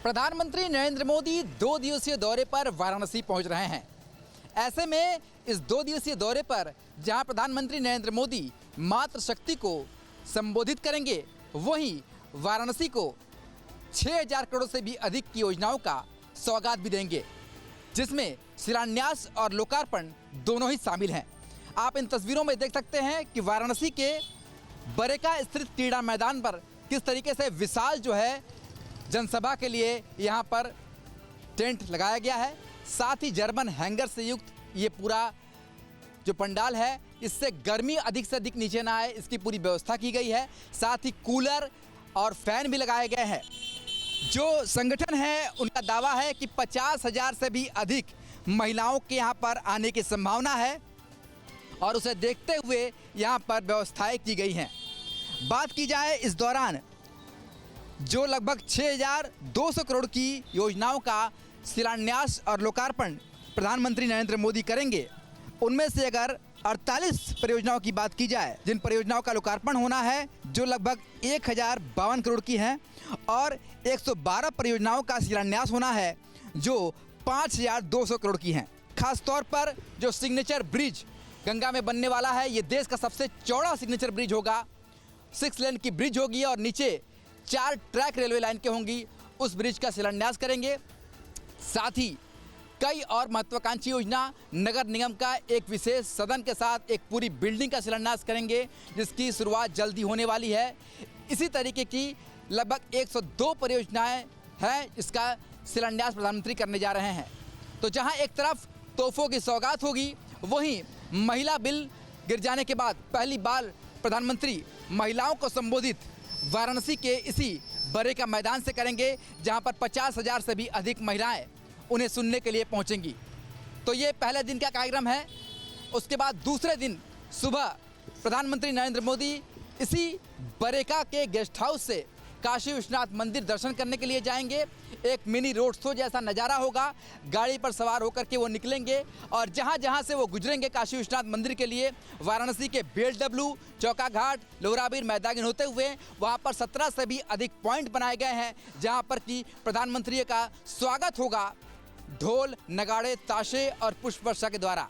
प्रधानमंत्री नरेंद्र मोदी 2 दिवसीय दौरे पर वाराणसी पहुंच रहे हैं। ऐसे में इस 2 दिवसीय दौरे पर जहां प्रधानमंत्री नरेंद्र मोदी मातृशक्ति को संबोधित करेंगे, वहीं वाराणसी को 6000 करोड़ से भी अधिक की योजनाओं का सौगात भी देंगे, जिसमें शिलान्यास और लोकार्पण दोनों ही शामिल हैं। आप इन तस्वीरों में देख सकते हैं कि वाराणसी के बरेका स्थित क्रीड़ा मैदान पर किस तरीके से विशाल जो है जनसभा के लिए यहाँ पर टेंट लगाया गया है। साथ ही जर्मन हैंगर से युक्त ये पूरा जो पंडाल है, इससे गर्मी अधिक से अधिक नीचे ना आए, इसकी पूरी व्यवस्था की गई है। साथ ही कूलर और फैन भी लगाए गए हैं। जो संगठन है उनका दावा है कि 50,000 से भी अधिक महिलाओं के यहाँ पर आने की संभावना है और उसे देखते हुए यहाँ पर व्यवस्थाएं की गई हैं। बात की जाए इस दौरान जो लगभग 6200 करोड़ की योजनाओं का शिलान्यास और लोकार्पण प्रधानमंत्री नरेंद्र मोदी करेंगे, उनमें से अगर 48 परियोजनाओं की बात की जाए, जिन परियोजनाओं का लोकार्पण होना है जो लगभग 1052 करोड़ की हैं, और 112 परियोजनाओं का शिलान्यास होना है जो 5200 करोड़ की हैं। खासतौर पर जो सिग्नेचर ब्रिज गंगा में बनने वाला है, ये देश का सबसे चौड़ा सिग्नेचर ब्रिज होगा। 6 लेन की ब्रिज होगी और नीचे 4 ट्रैक रेलवे लाइन के होंगी, उस ब्रिज का शिलान्यास करेंगे। साथ ही कई और महत्वाकांक्षी योजना, नगर निगम का एक विशेष सदन के साथ एक पूरी बिल्डिंग का शिलान्यास करेंगे, जिसकी शुरुआत जल्दी होने वाली है। इसी तरीके की लगभग 102 परियोजनाएं हैं, इसका शिलान्यास प्रधानमंत्री करने जा रहे हैं। तो जहां एक तरफ तोहफों की सौगात होगी, वहीं महिला बिल गिर जाने के बाद पहली बार प्रधानमंत्री महिलाओं को संबोधित वाराणसी के इसी बरेका मैदान से करेंगे, जहां पर 50,000 से भी अधिक महिलाएं उन्हें सुनने के लिए पहुंचेंगी। तो ये पहले दिन का कार्यक्रम है। उसके बाद दूसरे दिन सुबह प्रधानमंत्री नरेंद्र मोदी इसी बरेका के गेस्ट हाउस से काशी विश्वनाथ मंदिर दर्शन करने के लिए जाएंगे। एक मिनी रोड शो जैसा नज़ारा होगा, गाड़ी पर सवार होकर के वो निकलेंगे और जहां जहां से वो गुजरेंगे काशी विश्वनाथ मंदिर के लिए, वाराणसी के BLW, चौका घाट, लोहराबीर, मैदागिन होते हुए वहां पर 17 से भी अधिक पॉइंट बनाए गए हैं, जहां पर कि प्रधानमंत्री का स्वागत होगा ढोल, नगाड़े, ताशे और पुष्प वर्षा के द्वारा।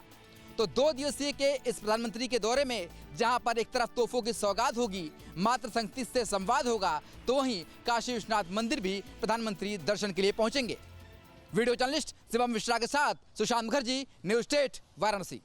तो 2 दिवसीय के इस प्रधानमंत्री के दौरे में जहां पर एक तरफ तोहफों की सौगात होगी, मातृशक्ति से संवाद होगा, तो वहीं काशी विश्वनाथ मंदिर भी प्रधानमंत्री दर्शन के लिए पहुंचेंगे। वीडियो जर्नलिस्ट शिवम मिश्रा के साथ सुशांत मुखर्जी, न्यूज स्टेट, वाराणसी।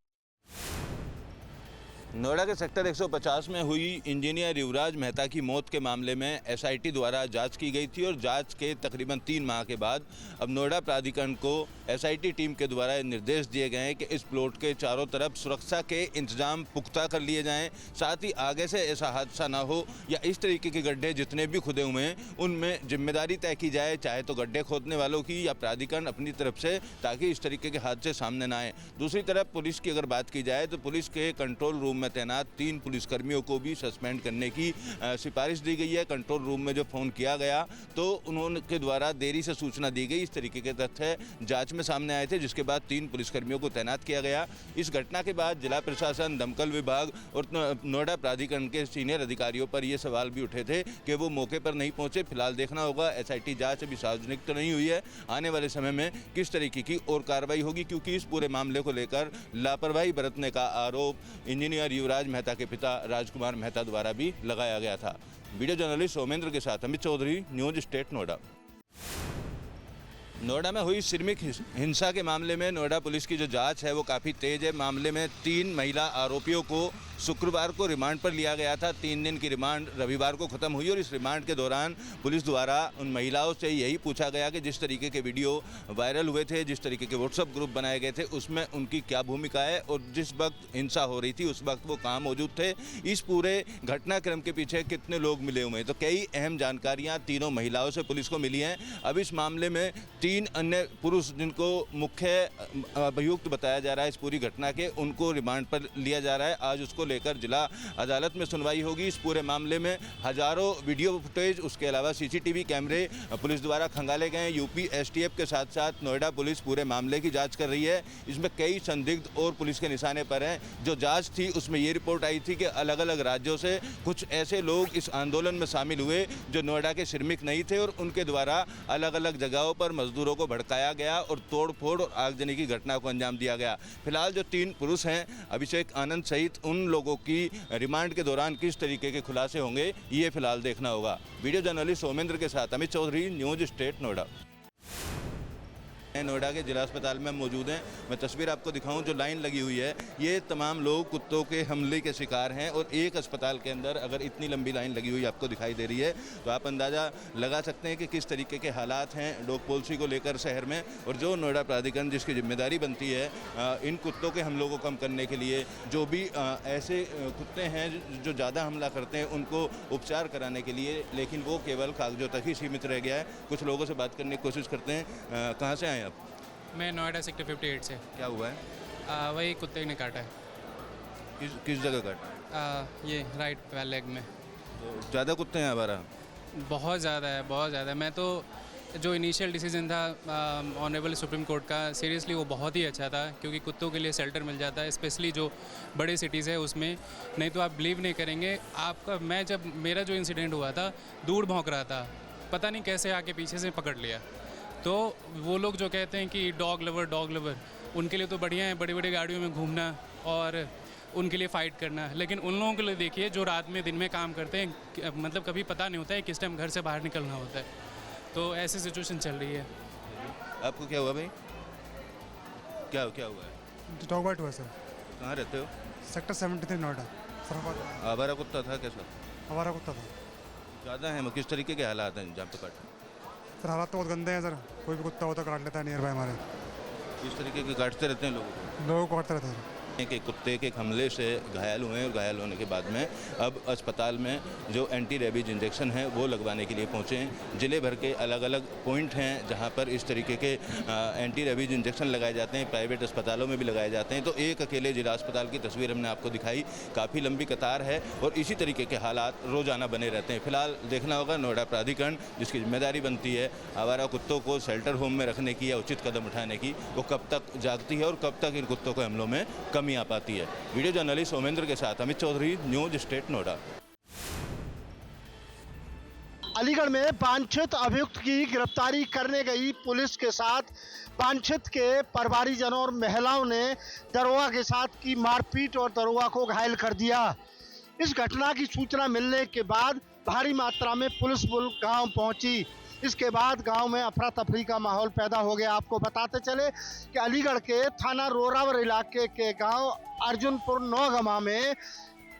नोएडा के सेक्टर 150 में हुई इंजीनियर युवराज मेहता की मौत के मामले में SIT द्वारा जांच की गई थी और जांच के तकरीबन 3 माह के बाद अब नोएडा प्राधिकरण को SIT टीम के द्वारा निर्देश दिए गए हैं कि इस प्लॉट के चारों तरफ सुरक्षा के इंतजाम पुख्ता कर लिए जाएं। साथ ही आगे से ऐसा हादसा ना हो या इस तरीके के गड्ढे जितने भी खुदे हुए हैं उनमें जिम्मेदारी तय की जाए, चाहे तो गड्ढे खोदने वालों की या प्राधिकरण अपनी तरफ से, ताकि इस तरीके के हादसे सामने ना आए। दूसरी तरफ पुलिस की अगर बात की जाए तो पुलिस के कंट्रोल रूम में तैनात 3 पुलिसकर्मियों को भी सस्पेंड करने की सिफारिश दी गई है। कंट्रोल रूम में जो फ़ोन किया गया तो उनके द्वारा देरी से सूचना दी गई, इस तरीके के तथ्य जांच में सामने आए थे, जिसके बाद 3 पुलिसकर्मियों को तैनात किया गया। इस घटना के बाद जिला प्रशासन, दमकल विभाग और नोएडा प्राधिकरण के सीनियर अधिकारियों पर ये सवाल भी उठे थे कि वो मौके पर नहीं पहुंचे। फिलहाल देखना होगा, SIT जाँच अभी सार्वजनिक तो नहीं हुई है, आने वाले समय में किस तरीके की और कार्रवाई होगी, क्योंकि इस पूरे मामले को लेकर लापरवाही बरतने का आरोप इंजीनियर युवराज मेहता के पिता राजकुमार मेहता द्वारा भी लगाया गया था। वीडियो जर्नलिस्ट सोमेंद्र के साथ अमित चौधरी, न्यूज स्टेट, नोएडा। नोएडा में हुई श्रमिक हिंसा के मामले में नोएडा पुलिस की जो जांच है वो काफ़ी तेज है। मामले में 3 महिला आरोपियों को शुक्रवार को रिमांड पर लिया गया था। 3 दिन की रिमांड रविवार को ख़त्म हुई और इस रिमांड के दौरान पुलिस द्वारा उन महिलाओं से यही पूछा गया कि जिस तरीके के वीडियो वायरल हुए थे, जिस तरीके के व्हाट्सएप ग्रुप बनाए गए थे, उसमें उनकी क्या भूमिका है और जिस वक्त हिंसा हो रही थी उस वक्त वो कहाँ मौजूद थे, इस पूरे घटनाक्रम के पीछे कितने लोग मिले हुए हैं। तो कई अहम जानकारियाँ तीनों महिलाओं से पुलिस को मिली हैं। अब इस मामले में 3 अन्य पुरुष जिनको मुख्य अभियुक्त बताया जा रहा है इस पूरी घटना के, उनको रिमांड पर लिया जा रहा है। आज उसको लेकर जिला अदालत में सुनवाई होगी। इस पूरे मामले में हजारों वीडियो फुटेज, उसके अलावा सीसीटीवी कैमरे पुलिस द्वारा खंगाले गए। यूपी एसटीएफ के साथ साथ नोएडा पुलिस पूरे मामले की जांच कर रही है। इसमें कई संदिग्ध और पुलिस के निशाने पर हैं। जो जांच थी उसमें ये रिपोर्ट आई थी कि अलग अलग राज्यों से कुछ ऐसे लोग इस आंदोलन में शामिल हुए जो नोएडा के श्रमिक नहीं थे और उनके द्वारा अलग अलग जगहों पर मजदूरों को भड़काया गया और तोड़फोड़ और आगजनी की घटना को अंजाम दिया गया। फिलहाल जो 3 पुरुष हैं, अभिषेक आनंद सहित उन लोगों की रिमांड के दौरान किस तरीके के खुलासे होंगे, ये फिलहाल देखना होगा। वीडियो जर्नलिस्ट सोमेंद्र के साथ अमित चौधरी, न्यूज स्टेट नोएडा। नोएडा के जिला अस्पताल में मौजूद हैं। मैं तस्वीर आपको दिखाऊं, जो लाइन लगी हुई है, ये तमाम लोग कुत्तों के हमले के शिकार हैं और एक अस्पताल के अंदर अगर इतनी लंबी लाइन लगी हुई आपको दिखाई दे रही है तो आप अंदाज़ा लगा सकते हैं कि किस तरीके के हालात हैं डॉग पॉलिसी को लेकर शहर में। और जो नोएडा प्राधिकरण जिसकी जिम्मेदारी बनती है इन कुत्तों के हमलों को कम करने के लिए, जो भी ऐसे कुत्ते हैं जो ज़्यादा हमला करते हैं उनको उपचार कराने के लिए, लेकिन वो केवल कागजों तक ही सीमित रह गया है। कुछ लोगों से बात करने की कोशिश करते हैं। कहाँ से आए आप? मैं नोएडा सेक्टर 58 से। क्या हुआ है? वही कुत्ते ने काटा है। किस जगह काटा? ये राइट लेग में। तो ज़्यादा कुत्ते हैं हमारा? बहुत ज़्यादा है, बहुत ज़्यादा। मैं तो जो इनिशियल डिसीजन था ऑनरेबल सुप्रीम कोर्ट का, सीरियसली वो बहुत ही अच्छा था, क्योंकि कुत्तों के लिए शेल्टर मिल जाता है, स्पेशली जो बड़े सिटीज़ है उसमें। नहीं तो आप बिलीव नहीं करेंगे, जब मेरा जो इंसिडेंट हुआ था, दूर भौंक रहा था, पता नहीं कैसे आके पीछे से पकड़ लिया। तो वो लोग जो कहते हैं कि डॉग लवर, उनके लिए तो बढ़िया है बड़ी बड़ी गाड़ियों में घूमना और उनके लिए फ़ाइट करना, लेकिन उन लोगों के लिए देखिए जो रात में दिन में काम करते हैं, मतलब कभी पता नहीं होता है किस टाइम घर से बाहर निकलना होता है। तो ऐसी सिचुएशन चल रही है। आपको क्या हुआ भाई? क्या हुआ है? डॉग बाइट हुआ सर। कहाँ रहते हो? सेक्टर 73 नोएडा। सर आवारा कुत्ता था कैसा? हमारा कुत्ता था। ज़्यादा है? किस तरीके के हालात हैं जहाँ पे काटा? सर हालात तो बहुत गंदे हैं सर, कोई भी कुत्ता होता काट लेता है नियर बाय हमारे। किस तरीके के काटते रहते हैं लोगों को काटते रहते हैं। कि कुत्ते के हमले से घायल हुए और घायल होने के बाद में अब अस्पताल में जो एंटी रेबीज इंजेक्शन है वो लगवाने के लिए पहुँचे हैं। ज़िले भर के अलग अलग पॉइंट हैं जहाँ पर इस तरीके के एंटी रेबीज इंजेक्शन लगाए जाते हैं, प्राइवेट अस्पतालों में भी लगाए जाते हैं। तो एक अकेले जिला अस्पताल की तस्वीर हमने आपको दिखाई, काफ़ी लंबी कतार है और इसी तरीके के हालात रोज़ाना बने रहते हैं। फिलहाल देखना होगा नोएडा प्राधिकरण जिसकी जिम्मेदारी बनती है आवारा कुत्तों को शेल्टर होम में रखने की या उचित कदम उठाने की, वो कब तक जागती है और कब तक इन कुत्तों के हमलों में कमी आ पाती है। वीडियो जर्नलिस्ट सोमेंद्र के साथ अमित चौधरी, न्यूज स्टेट नोएडा। अलीगढ़ में वांछित अभियुक्त की गिरफ्तारी करने गई पुलिस के साथ वांछित के परिवारीजनों और महिलाओं ने दरोगा के साथ की मारपीट और दरोगा को घायल कर दिया। इस घटना की सूचना मिलने के बाद भारी मात्रा में पुलिस बल गांव पहुंची। इसके बाद गांव में अफरा तफरी का माहौल पैदा हो गया। आपको बताते चले कि अलीगढ़ के थाना रोरावर इलाके के गांव अर्जुनपुर नौगमा में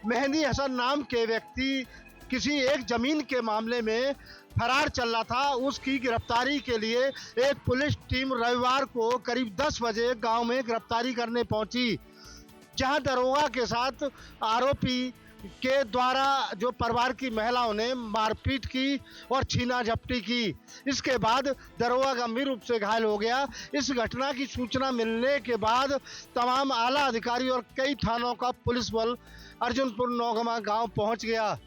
मेहंदी हसन नाम के व्यक्ति किसी एक जमीन के मामले में फरार चल रहा था। उसकी गिरफ्तारी के लिए एक पुलिस टीम रविवार को करीब 10 बजे गांव में गिरफ्तारी करने पहुंची, जहां दरोगा के साथ आरोपी के द्वारा जो परिवार की महिलाओं ने मारपीट की और छीना झपटी की। इसके बाद दरोगा गंभीर रूप से घायल हो गया। इस घटना की सूचना मिलने के बाद तमाम आला अधिकारी और कई थानों का पुलिस बल अर्जुनपुर नौगमा गांव पहुंच गया,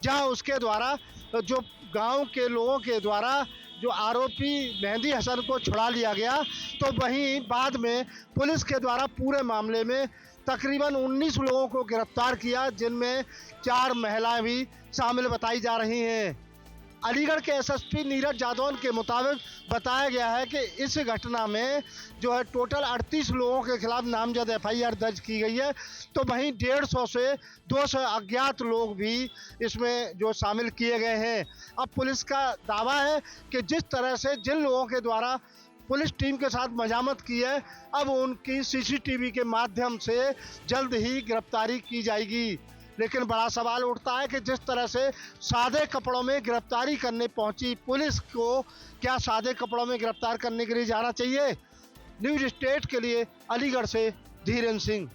जहां उसके द्वारा जो गांव के लोगों के द्वारा जो आरोपी मेहंदी हसन को छुड़ा लिया गया। तो वहीं बाद में पुलिस के द्वारा पूरे मामले में तकरीबन 19 लोगों को गिरफ्तार किया, जिनमें 4 महिलाएं भी शामिल बताई जा रही हैं। अलीगढ़ के एसएसपी नीरज जादौन के मुताबिक बताया गया है कि इस घटना में जो है टोटल 38 लोगों के खिलाफ नामजद एफआईआर दर्ज की गई है। तो वहीं 150 से 200 अज्ञात लोग भी इसमें जो शामिल किए गए हैं। अब पुलिस का दावा है कि जिस तरह से जिन लोगों के द्वारा पुलिस टीम के साथ मजामत की है, अब उनकी सीसीटीवी के माध्यम से जल्द ही गिरफ्तारी की जाएगी। लेकिन बड़ा सवाल उठता है कि जिस तरह से सादे कपड़ों में गिरफ्तारी करने पहुंची पुलिस को, क्या सादे कपड़ों में गिरफ्तार करने के लिए जाना चाहिए? न्यूज स्टेट के लिए अलीगढ़ से धीरेन्द्र सिंह।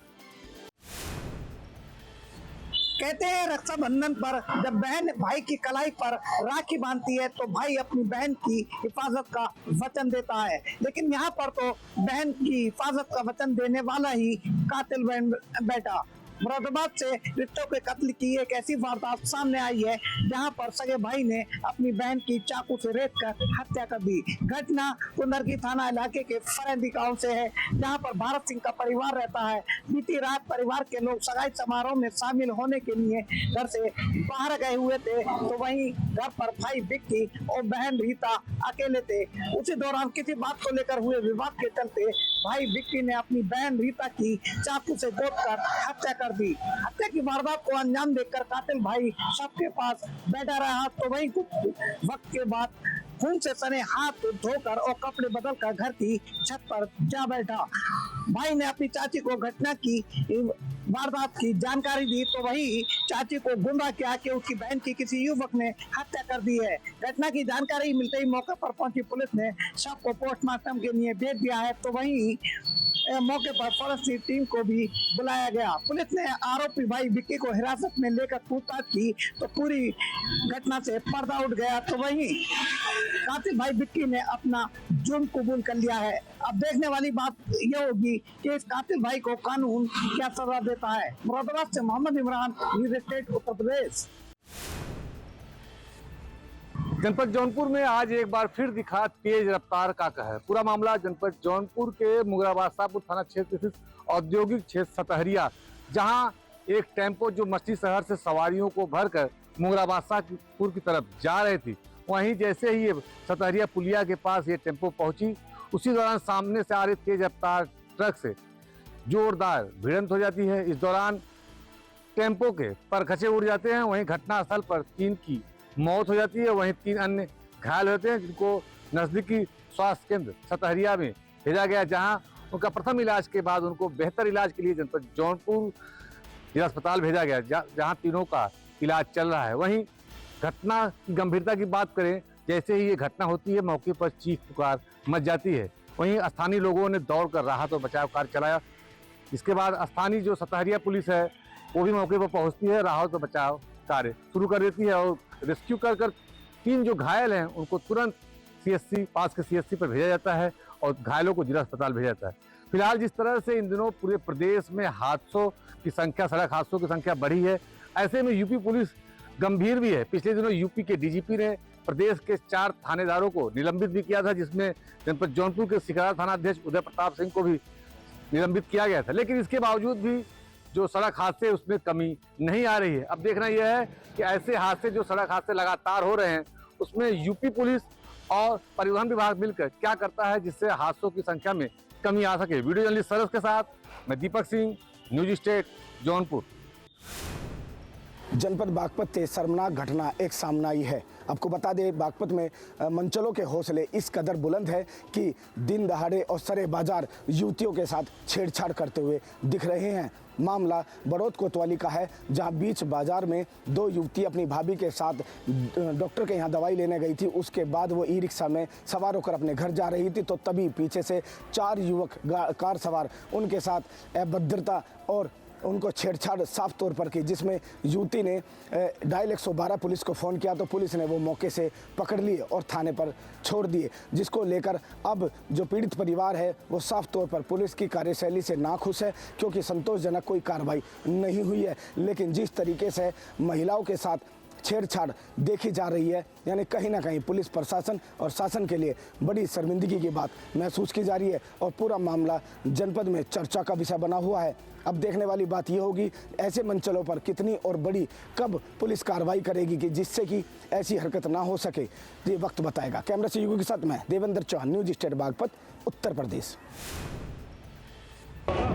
कहते हैं रक्षाबंधन पर जब बहन भाई की कलाई पर राखी बांधती है तो भाई अपनी बहन की हिफाजत का वचन देता है, लेकिन यहाँ पर तो बहन की हिफाजत का वचन देने वाला ही कातिल बन बैठा। मुरादाबाद से रिश्तों के कत्ल की एक ऐसी वारदात सामने आई है जहां पर सगे भाई ने अपनी बहन की चाकू से रेत कर हत्या कर दी। घटना कुंदरकी थाना इलाके के फरेंदी गांव से है, जहां पर भारत सिंह का परिवार रहता है। बीती रात परिवार के लोग सगाई समारोह में शामिल होने के लिए घर से बाहर गए हुए थे, तो वहीं घर पर भाई विक्की और बहन रीता अकेले थे। उसी दौरान किसी बात को लेकर हुए विवाद के चलते भाई विक्की ने अपनी बहन रीता की चाकू से गोदकर हत्या कर दी। हत्या की वारदात को अंजाम देकर कातिल भाई सबके पास बैठा रहा, तो वहीं कुछ वक्त के बाद खून से सने हाथ धोकर और कपड़े बदलकर घर की छत पर जा बैठा। भाई ने अपनी चाची को घटना की वारदात की जानकारी दी, तो वही चाची को गुमराह किया कि उसकी बहन की किसी युवक ने हत्या कर दी है। घटना की जानकारी मिलते ही मौके पर पहुंची पुलिस ने शव को पोस्टमार्टम के लिए भेज दिया है, तो वहीं मौके पर फॉरेंसिक टीम को भी बुलाया गया। पुलिस ने आरोपी भाई विक्की को हिरासत में लेकर पूछताछ की, तो पूरी घटना से पर्दा उठ गया। तो वहीं कातिल भाई विक्की ने अपना जुर्म कबूल कर लिया है। अब देखने वाली बात यह होगी कि इस कातिल भाई को कानून क्या सजा देता है। मुरादाबाद से मोहम्मद इमरान, न्यूज़ स्टेट उत्तर प्रदेश। जनपद जौनपुर में आज एक बार फिर दिखा तेज रफ्तार का कहर। पूरा मामला जनपद जौनपुर के मुगराबाद शाहपुर थाना क्षेत्र स्थित औद्योगिक क्षेत्र सतहरिया, जहां एक टेम्पो जो मछली शहर से सवारियों को भरकर मुगराबाद शाहपुर की तरफ जा रही थी, वहीं जैसे ही ये सतहरिया पुलिया के पास ये टेम्पो पहुंची, उसी दौरान सामने से आ रही तेज रफ्तार ट्रक से जोरदार भिड़ंत हो जाती है। इस दौरान टेम्पो के परखचे उड़ जाते हैं। वहीं घटनास्थल पर 3 की मौत हो जाती है, वहीं 3 अन्य घायल होते हैं, जिनको नजदीकी स्वास्थ्य केंद्र सतहरिया में भेजा गया, जहां उनका प्रथम इलाज के बाद उनको बेहतर इलाज के लिए जनपद जौनपुर जिला अस्पताल भेजा गया, जहां तीनों का इलाज चल रहा है। वहीं घटना की गंभीरता की बात करें, जैसे ही ये घटना होती है मौके पर चीख पुकार मच जाती है। वहीं स्थानीय लोगों ने दौड़कर राहत और बचाव कार्य चलाया। इसके बाद स्थानीय जो सतहरिया पुलिस है वो भी मौके पर पहुंचती है, राहत और बचाव कार्य शुरू कर देती है और रेस्क्यू कर 3 जो घायल हैं उनको तुरंत CSC पास के CSC पर भेजा जाता है और घायलों को जिला अस्पताल भेजा जाता है। फिलहाल जिस तरह से इन दिनों पूरे प्रदेश में हादसों की संख्या, सड़क हादसों की संख्या बढ़ी है, ऐसे में यूपी पुलिस गंभीर भी है। पिछले दिनों यूपी के DGP ने प्रदेश के 4 थानेदारों को निलंबित भी किया था, जिसमें जनपद जौनपुर के सिकरा थाना अध्यक्ष उदय प्रताप सिंह को भी निलंबित किया गया था। लेकिन इसके बावजूद भी जो सड़क हादसे उसमें कमी नहीं आ रही है। अब देखना यह है कि ऐसे हादसे जो सड़क हादसे लगातार हो रहे हैं, उसमें यूपी पुलिस और परिवहन विभाग मिलकर क्या करता है जिससे हादसों की संख्या में कमी आ सके। वीडियो जर्नलिस्ट सरस के साथ मैं दीपक सिंह, न्यूज़ स्टेट जौनपुर। जनपद बागपत से शर्मनाक घटना एक सामने आई है। आपको बता दें, बागपत में मंचलों के हौसले इस कदर बुलंद है कि दिन दहाड़े और सरे बाजार युवतियों के साथ छेड़छाड़ करते हुए दिख रहे हैं। मामला बड़ौद कोतवाली का है, जहां बीच बाजार में 2 युवती अपनी भाभी के साथ डॉक्टर के यहां दवाई लेने गई थी। उसके बाद वो ई-रिक्शा में सवार होकर अपने घर जा रही थी, तो तभी पीछे से 4 युवक कार सवार उनके साथ अभद्रता और उनको छेड़छाड़ साफ तौर पर की, जिसमें युवती ने डायल 112 पुलिस को फ़ोन किया, तो पुलिस ने वो मौके से पकड़ लिए और थाने पर छोड़ दिए, जिसको लेकर अब जो पीड़ित परिवार है वो साफ तौर पर पुलिस की कार्यशैली से नाखुश है, क्योंकि संतोषजनक कोई कार्रवाई नहीं हुई है। लेकिन जिस तरीके से महिलाओं के साथ छेड़छाड़ देखी जा रही है, यानी कहीं ना कहीं पुलिस प्रशासन और शासन के लिए बड़ी शर्मिंदगी की बात महसूस की जा रही है और पूरा मामला जनपद में चर्चा का विषय बना हुआ है। अब देखने वाली बात यह होगी ऐसे मंचलों पर कितनी और बड़ी कब पुलिस कार्रवाई करेगी कि जिससे कि ऐसी हरकत ना हो सके, ये वक्त बताएगा। कैमरा से युगो के साथ मैं देवेंद्र चौहान, न्यूज़ स्टेट बागपत, उत्तर प्रदेश।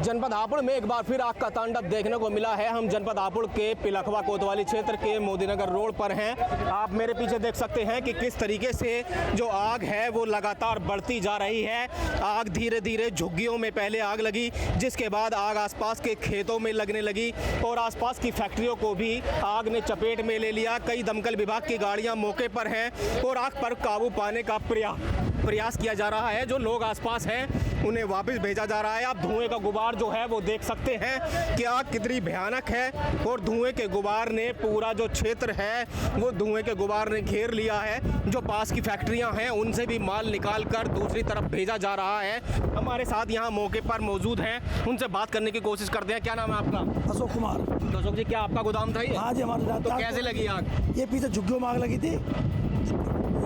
जनपद हापुड़ में एक बार फिर आग का तांडव देखने को मिला है। हम जनपद हापुड़ के पिलखवा कोतवाली क्षेत्र के मोदीनगर रोड पर हैं। आप मेरे पीछे देख सकते हैं कि किस तरीके से जो आग है वो लगातार बढ़ती जा रही है। आग धीरे धीरे झुग्गियों में पहले आग लगी, जिसके बाद आग आसपास के खेतों में लगने लगी और आसपास की फैक्ट्रियों को भी आग ने चपेट में ले लिया। कई दमकल विभाग की गाड़ियाँ मौके पर हैं और आग पर काबू पाने का प्रयास किया जा रहा है। जो लोग आसपास हैं उन्हें वापस भेजा जा रहा है। आप धुएं का गुबार जो है वो देख सकते हैं कि आग कितनी भयानक है और धुएं के गुबार ने पूरा जो क्षेत्र है वो धुएं के गुबार ने घेर लिया है। जो पास की फैक्ट्रियां हैं उनसे भी माल निकाल कर दूसरी तरफ भेजा जा रहा है। हमारे साथ यहाँ मौके पर मौजूद हैं, उनसे बात करने की कोशिश करते हैं। क्या नाम है आपका? अशोक कुमार। तो अशोक जी, क्या आपका गोदाम था ये? हाँ जी, हमारे तो कैसे लगी आग? ये पीछे झुग्गियों में आग लगी थी,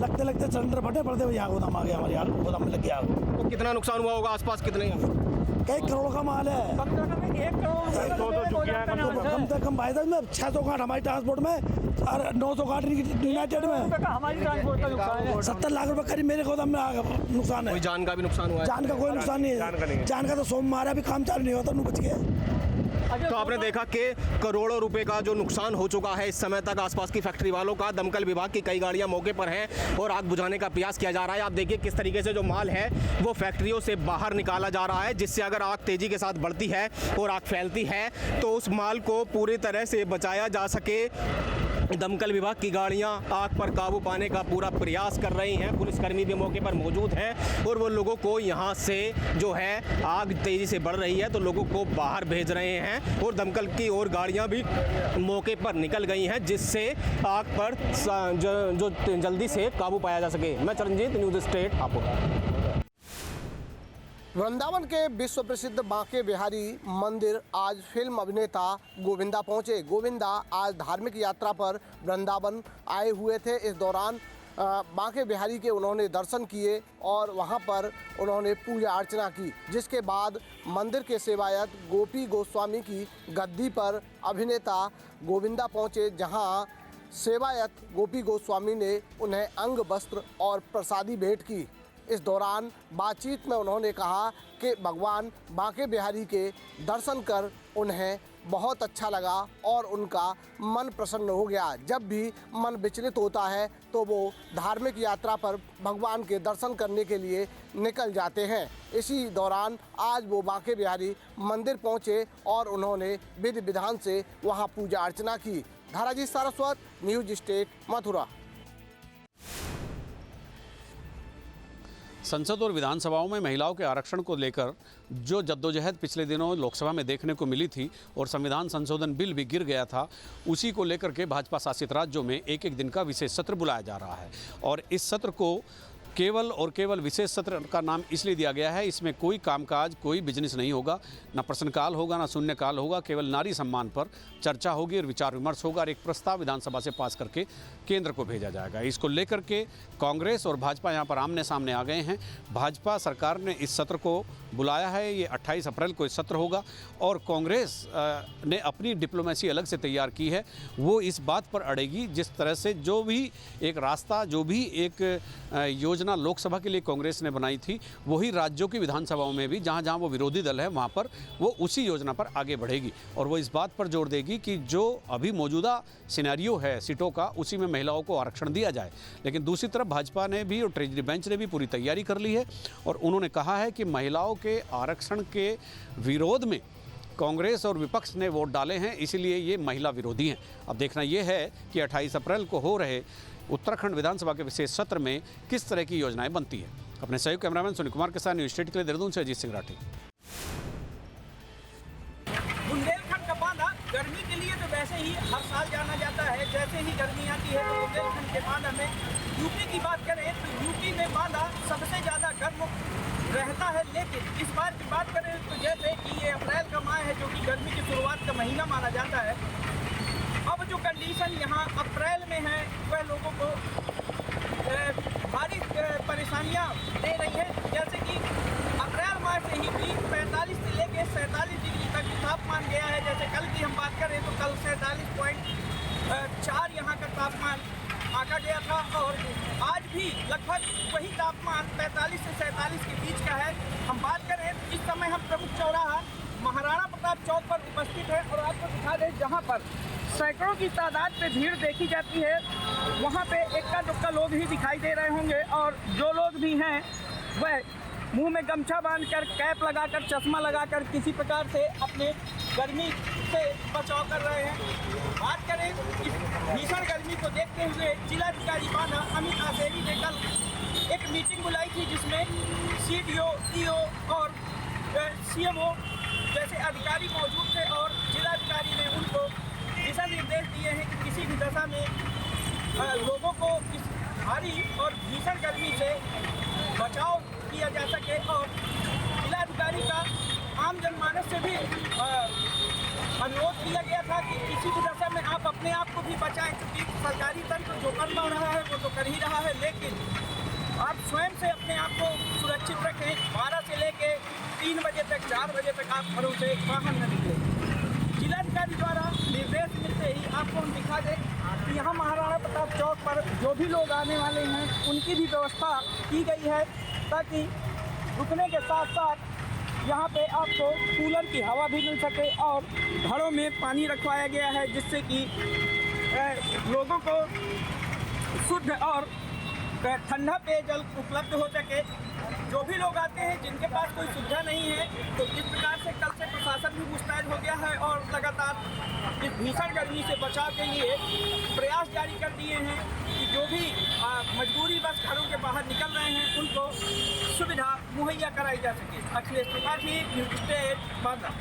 लगते लगते सिलेंडर फटे पड़ते हुए यहाँ गोदाम आ गया, हमारे यहाँ गोदाम में लग गया आग। तो कितना नुकसान हुआ होगा? आसपास कितने? कई करोड़ का माल है। कम से कम भाई साहब में 600 गांठ हमारी ट्रांसपोर्ट में और 900 गांठ यूनाइटेड में। 70 लाख रुपए करीब मेरे गोदाम में आग नुकसान है। कोई जान का भी नुकसान हुआ है? जान का कोई नुकसान नहीं है। जान का तो सोमवार अभी काम चालू नहीं होता, बच गया। तो आपने देखा कि करोड़ों रुपए का जो नुकसान हो चुका है इस समय तक आसपास की फैक्ट्री वालों का। दमकल विभाग की कई गाड़ियां मौके पर हैं और आग बुझाने का प्रयास किया जा रहा है। आप देखिए किस तरीके से जो माल है वो फैक्ट्रियों से बाहर निकाला जा रहा है, जिससे अगर आग तेजी के साथ बढ़ती है और आग फैलती है तो उस माल को पूरी तरह से बचाया जा सके। दमकल विभाग की गाड़ियां आग पर काबू पाने का पूरा प्रयास कर रही हैं। पुलिसकर्मी भी मौके पर मौजूद हैं और वो लोगों को यहां से जो है आग तेज़ी से बढ़ रही है तो लोगों को बाहर भेज रहे हैं और दमकल की और गाड़ियां भी मौके पर निकल गई हैं, जिससे आग पर जो जल्दी से काबू पाया जा सके। मैं चरणजीत, न्यूज़ स्टेट हापुड़। वृंदावन के विश्व प्रसिद्ध बांके बिहारी मंदिर आज फिल्म अभिनेता गोविंदा पहुंचे। गोविंदा आज धार्मिक यात्रा पर वृंदावन आए हुए थे। इस दौरान बांके बिहारी के उन्होंने दर्शन किए और वहां पर उन्होंने पूजा अर्चना की, जिसके बाद मंदिर के सेवायत गोपी गोस्वामी की गद्दी पर अभिनेता गोविंदा पहुंचे, जहां सेवायत गोपी गोस्वामी ने उन्हें अंग वस्त्र और प्रसादी भेंट की। इस दौरान बातचीत में उन्होंने कहा कि भगवान बांके बिहारी के दर्शन कर उन्हें बहुत अच्छा लगा और उनका मन प्रसन्न हो गया। जब भी मन विचलित होता है तो वो धार्मिक यात्रा पर भगवान के दर्शन करने के लिए निकल जाते हैं। इसी दौरान आज वो बांके बिहारी मंदिर पहुंचे और उन्होंने विधि विधान से वहां पूजा अर्चना की। धाराजी सारस्वत, न्यूज स्टेट, मथुरा। संसद और विधानसभाओं में महिलाओं के आरक्षण को लेकर जो जद्दोजहद पिछले दिनों लोकसभा में देखने को मिली थी और संविधान संशोधन बिल भी गिर गया था, उसी को लेकर के भाजपा शासित राज्यों में एक एक दिन का विशेष सत्र बुलाया जा रहा है। और इस सत्र को केवल और केवल विशेष सत्र का नाम इसलिए दिया गया है, इसमें कोई कामकाज, कोई बिजनेस नहीं होगा, ना प्रश्नकाल होगा, ना शून्यकाल होगा। केवल नारी सम्मान पर चर्चा होगी और विचार विमर्श होगा और एक प्रस्ताव विधानसभा से पास करके केंद्र को भेजा जाएगा। इसको लेकर के कांग्रेस और भाजपा यहाँ पर आमने सामने आ गए हैं। भाजपा सरकार ने इस सत्र को बुलाया है, ये 28 अप्रैल को इस सत्र होगा और कांग्रेस ने अपनी डिप्लोमेसी अलग से तैयार की है। वो इस बात पर अड़ेगी जिस तरह से जो भी एक रास्ता, जो भी एक योजना लोकसभा के लिए कांग्रेस ने बनाई थी, वही राज्यों की विधानसभाओं में भी जहाँ जहाँ वो विरोधी दल है वहाँ पर वो उसी योजना पर आगे बढ़ेगी। और वो इस बात पर जोर देगी कि जो अभी मौजूदा सिनेरियो है सीटों का, उसी में महिलाओं को आरक्षण दिया जाए। लेकिन दूसरी तरफ भाजपा ने भी और ट्रेजरी बेंच ने भी पूरी तैयारी कर ली है और उन्होंने कहा है कि महिलाओं के आरक्षण के विरोध में कांग्रेस और विपक्ष ने वोट डाले हैं, इसीलिए ये महिला विरोधी हैं। अब देखना ये है कि 28 अप्रैल को हो रहे उत्तराखंड विधानसभा के विशेष सत्र में किस तरह की योजनाएं बनती है। अपने सहयोगी कैमरामैन सुनील कुमार के साथ न्यूज स्टेट के लिए देहरादून से अजीत सिंह राठी। बुंदेलखंड का बांधा गर्मी के लिए तो वैसे ही हर साल जाना जाता है। जैसे ही गर्मी आती है तो बुंदेलखंड के बांधा में, यूपी की बात करें तो यूपी में बांधा सबसे ज़्यादा गर्म रहता है। लेकिन इस बार की बात करें तो जैसे कि ये अप्रैल का माह है जो कि गर्मी की शुरुआत का महीना माना जाता है। अब जो कंडीशन यहाँ अप्रैल में है वह लोगों को भारी परेशानियाँ दे रही है। जैसे कि अप्रैल माह से ही 45 से लेकर 47 डिग्री तक तापमान गया है। जैसे कल की हम बात करें तो कल 47.4 यहाँ का तापमान आंका गया था और आज भी लगभग वही तापमान 45 से 47 के बीच का है। हम बात करें तो इस समय हम प्रमुख चौराहा महाराणा प्रताप चौक पर उपस्थित है और आपको दिखा दें जहाँ पर सैकड़ों की तादाद पे भीड़ देखी जाती है, वहाँ पे इक्का दुक्का लोग ही दिखाई दे रहे होंगे और जो लोग भी हैं वह मुंह में गमछा बांधकर, कैप लगाकर, चश्मा लगाकर किसी प्रकार से अपने गर्मी से बचाव कर रहे हैं। बात करें इस भीषण गर्मी को देखते हुए जिलाधिकारी बांधा अमित आसेरी ने कल एक मीटिंग बुलाई थी जिसमें CDO, EO और CMO जैसे अधिकारी मौजूद थे और जिलाधिकारी ने उनको दिशा निर्देश दिए हैं कि किसी भी दशा में लोगों को इस भारी और भीषण गर्मी से बचाव किया जा सके। और जिलाधिकारी का आम जनमानस से भी अनुरोध किया गया था कि किसी भी दशा में आप अपने आप को भी बचाएं, क्योंकि सरकारी तंत्र जो कर रहा है वो तो कर ही रहा है, लेकिन आप स्वयं से अपने आप को सुरक्षित रखें। 12 से लेके 3 बजे तक, 4 बजे तक आप घरों से बाहर न निकलें। जिलाधिकारी द्वारा निर्देश मिलते ही आपको हम दिखा दें कि यहाँ महाराणा प्रताप चौक पर जो भी लोग आने वाले हैं उनकी भी व्यवस्था की गई है, ताकि रुकने के साथ साथ यहाँ पे आपको कूलर की हवा भी मिल सके और घरों में पानी रखवाया गया है, जिससे कि लोगों को शुद्ध और ठंडा पेयजल उपलब्ध हो सके। जो भी लोग आते हैं जिनके पास कोई सुविधा नहीं है, तो इस प्रकार से कल से प्रशासन भी मुस्तैद हो गया है और लगातार इस भीषण गर्मी से बचाव के लिए प्रयास जारी कर दिए हैं कि जो भी मजबूरी बस घरों के बाहर निकल रहे हैं उनको सुविधा मुहैया कराई जा सके। Akhilesh Tripathi, news state, Banda.